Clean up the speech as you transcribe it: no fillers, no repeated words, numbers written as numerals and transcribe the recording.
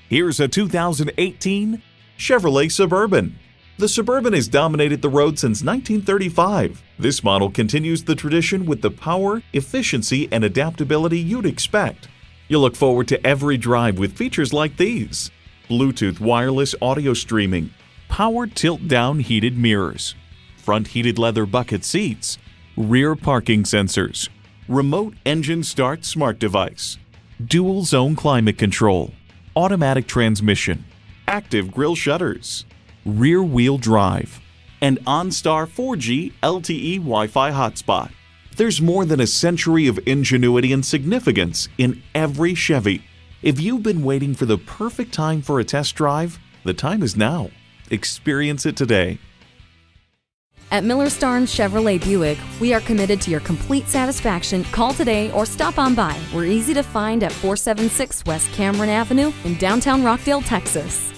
Here's a 2018 Chevrolet Suburban. The Suburban has dominated the road since 1935. This model continues the tradition with the power, efficiency, and adaptability you'd expect. You'll look forward to every drive with features like these: Bluetooth wireless audio streaming, power tilt-down heated mirrors, front heated leather bucket seats, rear parking sensors, remote engine start smart device, dual zone climate control, automatic transmission, active grille shutters, rear wheel drive, and OnStar 4G LTE Wi-Fi hotspot. There's more than a century of ingenuity and significance in every Chevy. If you've been waiting for the perfect time for a test drive, the time is now. Experience it today. At Miller Starnes Chevrolet Buick, we are committed to your complete satisfaction. Call today or stop on by. We're easy to find at 476 West Cameron Avenue in downtown Rockdale, Texas.